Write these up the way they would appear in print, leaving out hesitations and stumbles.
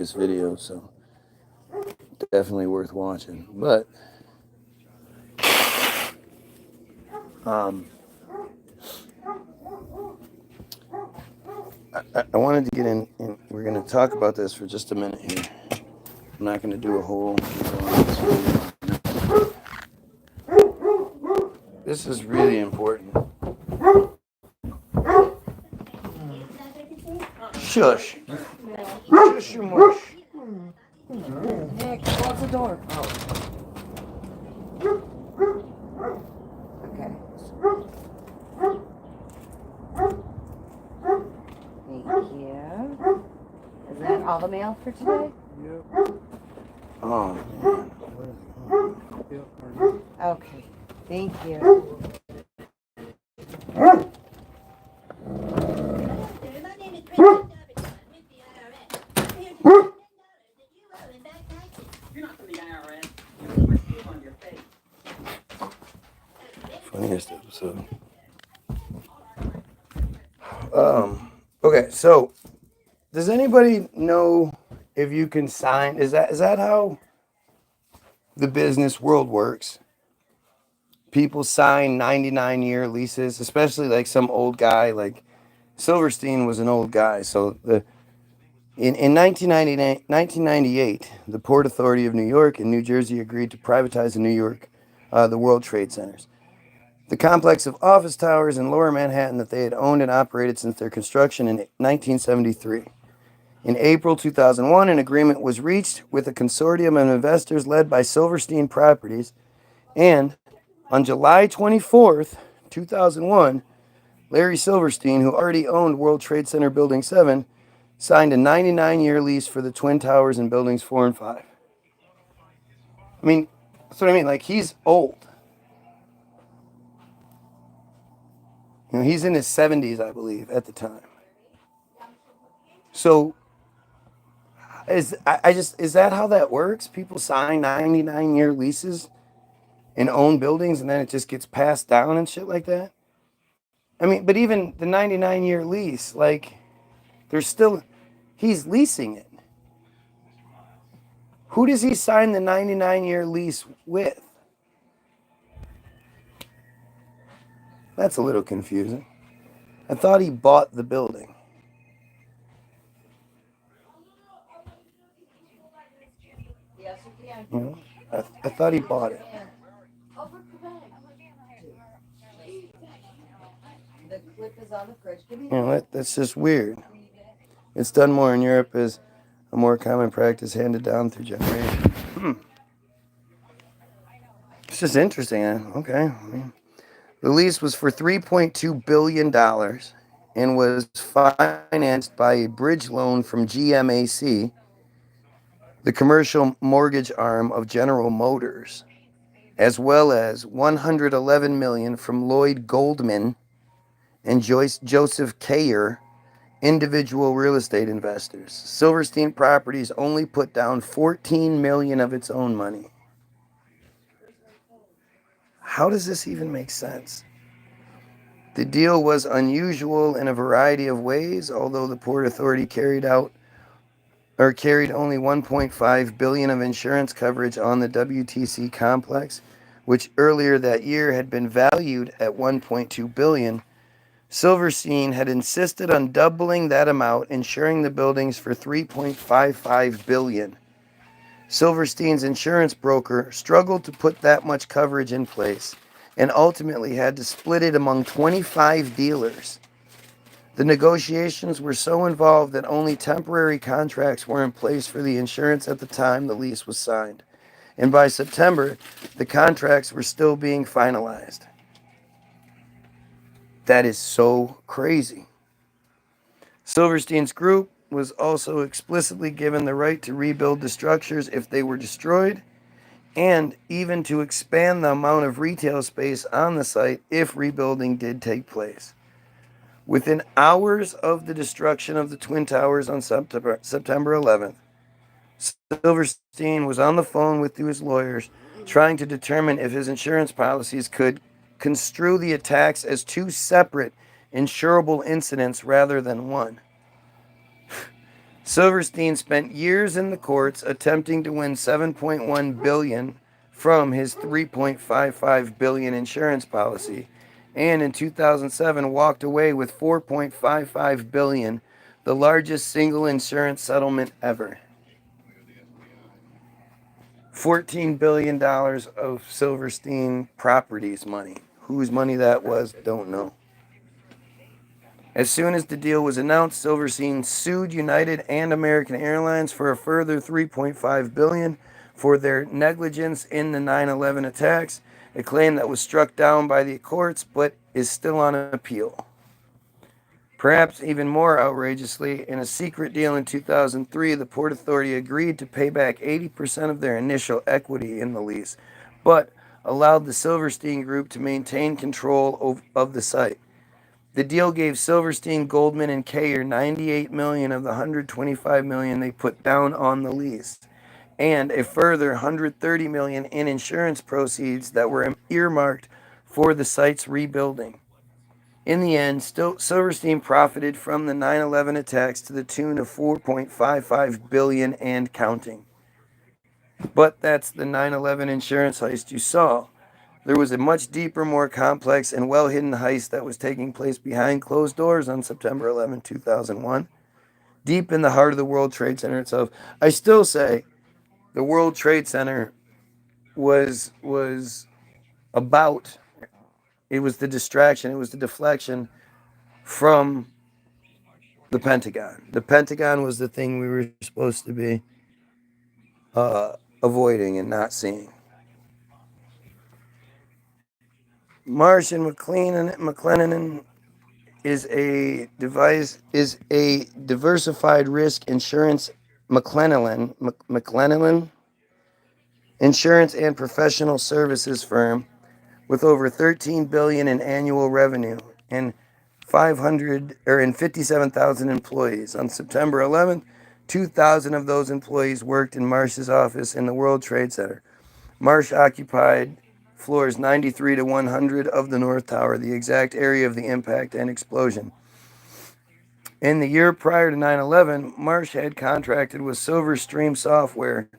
this video, so definitely worth watching. But um, I wanted to get in. We're going to talk about this for just a minute here. I'm not going to do a whole This is really important. Shush. Shush your mush. Nick, close the door. Oh. Okay. Thank you. Is that all the mail for today? Yep. Oh, man. Okay. Thank you. Funniest episode. Okay, so does anybody know if you can sign? Is that how the business world works? People sign 99-year leases, especially like some old guy. Like Silverstein was an old guy, so in 1998, the Port Authority of New York and New Jersey agreed to privatize the World Trade Centers. The complex of office towers in Lower Manhattan that they had owned and operated since their construction in 1973. In April 2001, an agreement was reached with a consortium of investors led by Silverstein Properties, and on July 24th, 2001, Larry Silverstein, who already owned World Trade Center Building 7, signed a 99-year lease for the Twin Towers in Buildings 4 and 5. I mean, that's what I mean. Like, he's old. He's in his 70s, I believe, at the time. So, is that how that works? People sign 99-year leases and own buildings, and then it just gets passed down and shit like that? I mean, but even the 99-year lease, like, he's leasing it. Who does he sign the 99-year lease with? That's a little confusing. I thought he bought the building. Yes, you can. You know, I thought he bought it. The clip is on the fridge. Give me That's just weird. It's done more in Europe as a more common practice handed down through generations. It's just interesting. Okay. The lease was for $3.2 billion and was financed by a bridge loan from GMAC, the commercial mortgage arm of General Motors, as well as $111 million from Lloyd Goldman and Joseph Kayer, individual real estate investors. Silverstein Properties only put down $14 million of its own money. How does this even make sense? The deal was unusual in a variety of ways, although the Port Authority carried only $1.5 billion of insurance coverage on the WTC complex, which earlier that year had been valued at $1.2 billion. Silverstein had insisted on doubling that amount, insuring the buildings for $3.55 billion. Silverstein's insurance broker struggled to put that much coverage in place and ultimately had to split it among 25 dealers. The negotiations were so involved that only temporary contracts were in place for the insurance at the time the lease was signed. And by September, the contracts were still being finalized. That is so crazy. Silverstein's group was also explicitly given the right to rebuild the structures if they were destroyed, and even to expand the amount of retail space on the site if rebuilding did take place. Within hours of the destruction of the Twin Towers on September 11th, Silverstein was on the phone with his lawyers trying to determine if his insurance policies could construe the attacks as two separate insurable incidents rather than one. Silverstein spent years in the courts attempting to win $7.1 billion from his $3.55 billion insurance policy, and in 2007 walked away with $4.55 billion, the largest single insurance settlement ever. $14 billion of Silverstein Properties money. Whose money that was, don't know. As soon as the deal was announced, Silverstein sued United and American Airlines for a further $3.5 billion for their negligence in the 9/11 attacks, a claim that was struck down by the courts but is still on appeal. Perhaps even more outrageously, in a secret deal in 2003, the Port Authority agreed to pay back 80% of their initial equity in the lease, but allowed the Silverstein Group to maintain control of the site. The deal gave Silverstein, Goldman, and Kayer $98 million of the $125 million they put down on the lease, and a further $130 million in insurance proceeds that were earmarked for the site's rebuilding. In the end, Silverstein profited from the 9/11 attacks to the tune of $4.55 billion and counting. But that's the 9/11 insurance heist you saw. There was a much deeper, more complex, and well-hidden heist that was taking place behind closed doors on September 11, 2001, deep in the heart of the World Trade Center itself. I still say the World Trade Center was about, it was the distraction, it was the deflection from the Pentagon. The Pentagon was the thing we were supposed to be avoiding and not seeing. Marsh and McLennan is a diversified risk insurance McLennan insurance and professional services firm with over $13 billion in annual revenue and 57,000 employees. On September 11th, 2,000 of those employees worked in Marsh's office in the World Trade Center. Marsh occupied floors 93 to 100 of the North Tower, the exact area of the impact and explosion. In the year prior to 9/11, Marsh had contracted with Silverstream Software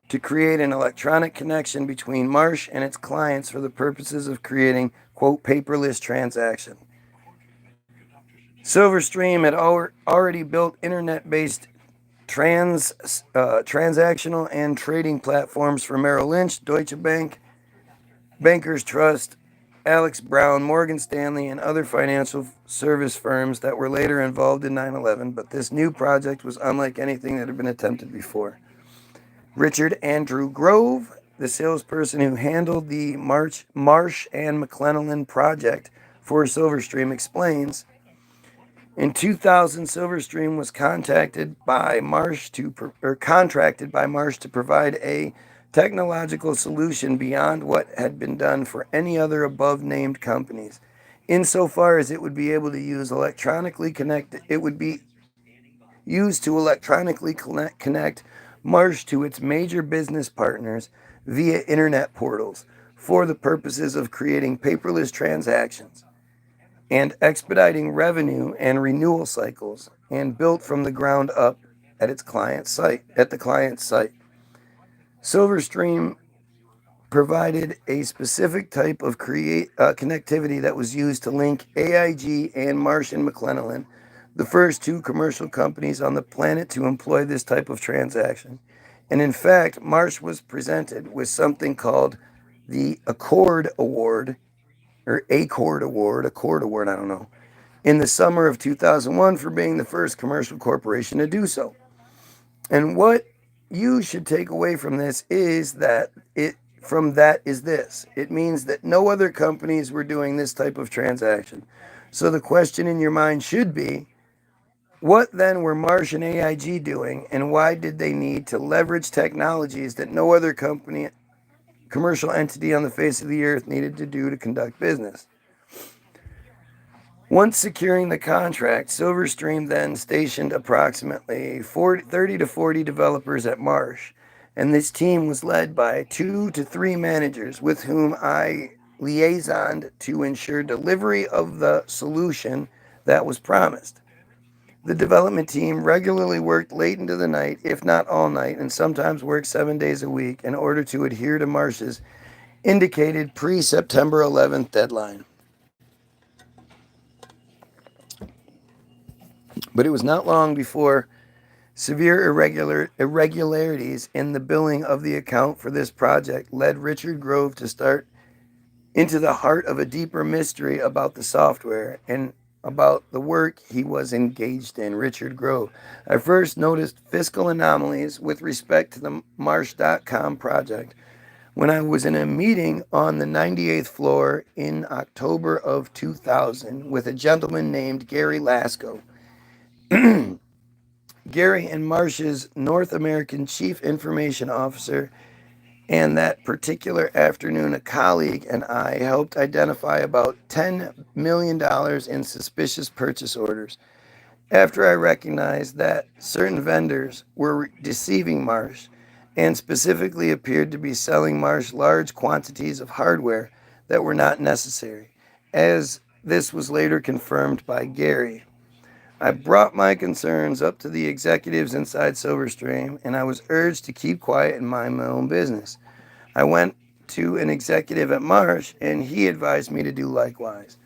to create an electronic connection between Marsh and its clients for the purposes of creating, quote, paperless transaction. Silverstream had already built internet-based transactional and trading platforms for Merrill Lynch, Deutsche Bank, Bankers Trust, Alex Brown, Morgan Stanley, and other financial service firms that were later involved in 9/11, but this new project was unlike anything that had been attempted before. Richard Andrew Grove, the salesperson who handled the Marsh and McLennan project for Silverstream, explains, in 2000, Silverstream was contracted by Marsh to provide a technological solution beyond what had been done for any other above-named companies, insofar as it would be able to use electronically connect. It would be used to electronically connect Marsh to its major business partners via internet portals for the purposes of creating paperless transactions and expediting revenue and renewal cycles, and built from the ground up at the client's site. Silverstream provided a specific type of connectivity that was used to link AIG and Marsh and McLennan, the first two commercial companies on the planet to employ this type of transaction. And in fact, Marsh was presented with something called the Accord Award, or Accord Award, I don't know, in the summer of 2001 for being the first commercial corporation to do so. And what you should take away from this is that it means that no other companies were doing this type of transaction. So the question in your mind should be, what then were Marsh and AIG doing, and why did they need to leverage technologies that no other commercial entity on the face of the earth needed to do to conduct business? Once securing the contract, Silverstream then stationed approximately 30 to 40 developers at Marsh, and this team was led by 2 to 3 managers with whom I liaisoned to ensure delivery of the solution that was promised. The development team regularly worked late into the night, if not all night, and sometimes worked 7 days a week in order to adhere to Marsh's indicated pre-September 11th deadline. But it was not long before severe irregularities in the billing of the account for this project led Richard Grove to start into the heart of a deeper mystery about the software and about the work he was engaged in. Richard Grove. I first noticed fiscal anomalies with respect to the Marsh.com project when I was in a meeting on the 98th floor in October of 2000 with a gentleman named Gary Lasko. Gary and Marsh's North American Chief Information Officer, and that particular afternoon, a colleague and I helped identify about $10 million in suspicious purchase orders. After I recognized that certain vendors were deceiving Marsh and specifically appeared to be selling Marsh large quantities of hardware that were not necessary, as this was later confirmed by Gary. I brought my concerns up to the executives inside Silverstream, and I was urged to keep quiet and mind my own business. I went to an executive at Marsh, and he advised me to do likewise.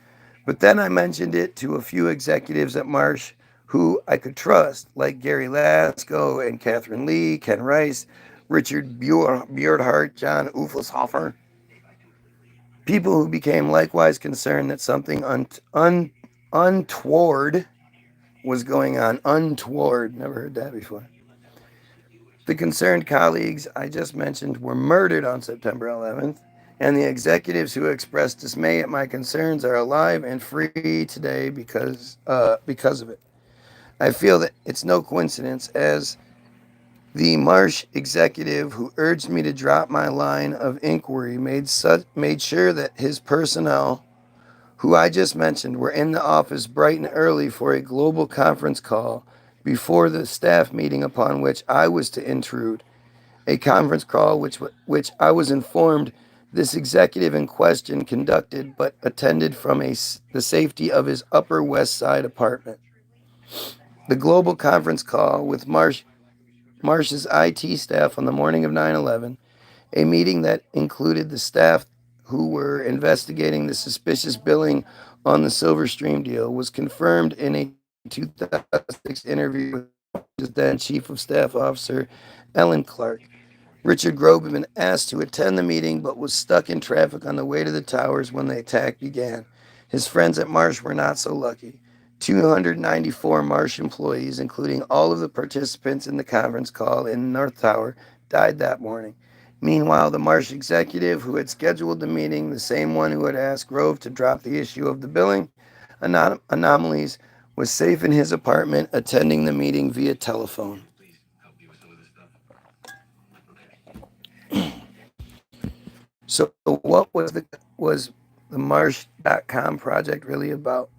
But then I mentioned it to a few executives at Marsh who I could trust, like Gary Lasko and Catherine Lee, Ken Rice, Richard Beardhart, John Ufelshofer. People who became likewise concerned that something untoward was going on. Untoward, never heard that before. The concerned colleagues I just mentioned were murdered on September 11th, and the executives who expressed dismay at my concerns are alive and free today because of it. I feel that it's no coincidence, as the Marsh executive who urged me to drop my line of inquiry made sure that his personnel, who I just mentioned, were in the office bright and early for a global conference call before the staff meeting upon which I was to intrude. A conference call which I was informed this executive in question conducted but attended from the safety of his Upper West Side apartment. The global conference call with Marsh's IT staff on the morning of 9/11, a meeting that included the staff who were investigating the suspicious billing on the Silverstream deal, was confirmed in a 2006 interview with then Chief of Staff Officer Ellen Clark. Richard Grove had been asked to attend the meeting but was stuck in traffic on the way to the towers when the attack began. His friends at Marsh were not so lucky. 294 Marsh employees, including all of the participants in the conference call in North Tower, died that morning. Meanwhile, the Marsh executive who had scheduled the meeting, the same one who had asked Grove to drop the issue of the billing anomalies, was safe in his apartment attending the meeting via telephone. So what was the Marsh.com project really about?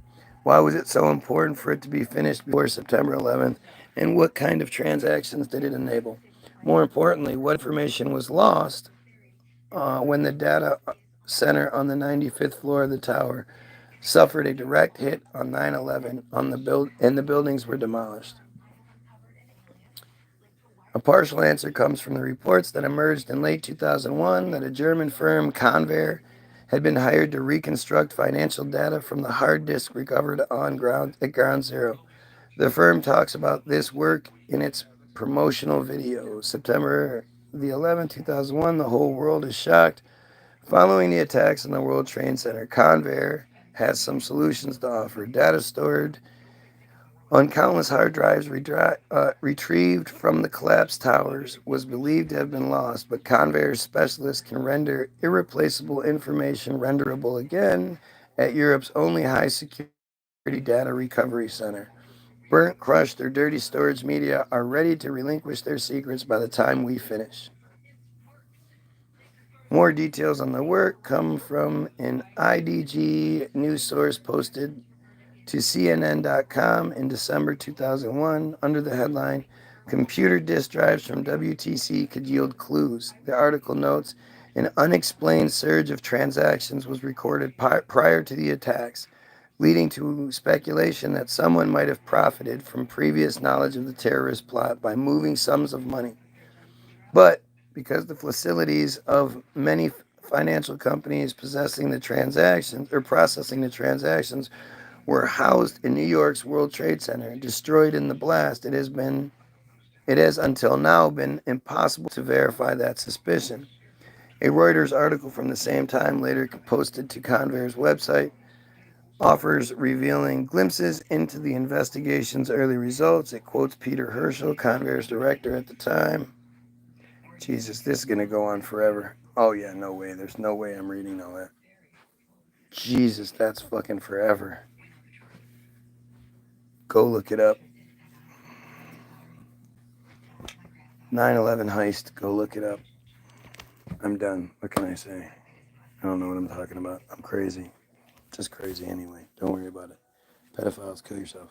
Why was it so important for it to be finished before September 11th? And what kind of transactions did it enable? More importantly, what information was lost when the data center on the 95th floor of the tower suffered a direct hit on 9/11 and the buildings were demolished? A partial answer comes from the reports that emerged in late 2001 that a German firm, Convair, had been hired to reconstruct financial data from the hard disk recovered at Ground Zero. The firm talks about this work in its promotional video. September the 11th, 2001, the whole world is shocked. Following the attacks on the World Trade Center, Convair has some solutions to offer. Data stored on countless hard drives retrieved from the collapsed towers was believed to have been lost, but Convair's specialists can render irreplaceable information renderable again at Europe's only high-security data recovery center. Burnt, crushed, or dirty storage media are ready to relinquish their secrets by the time we finish. More details on the work come from an IDG news source posted to CNN.com in December 2001 under the headline, Computer Disk Drives from WTC Could Yield Clues. The article notes, an unexplained surge of transactions was recorded prior to the attacks, leading to speculation that someone might have profited from previous knowledge of the terrorist plot by moving sums of money. But because the facilities of many financial companies possessing the transactions or processing the transactions were housed in New York's World Trade Center, destroyed in the blast, it has until now been impossible to verify that suspicion. A Reuters article from the same time, later posted to Convair's website, offers revealing glimpses into the investigation's early results. It quotes Peter Herschel, Convair's director at the time. Jesus, this is going to go on forever. Oh, yeah, no way. There's no way I'm reading all that. Jesus, that's fucking forever. Go look it up. 9/11 heist. Go look it up. I'm done. What can I say? I don't know what I'm talking about. I'm crazy. Just crazy anyway. Don't worry about it. Pedophiles, kill yourself.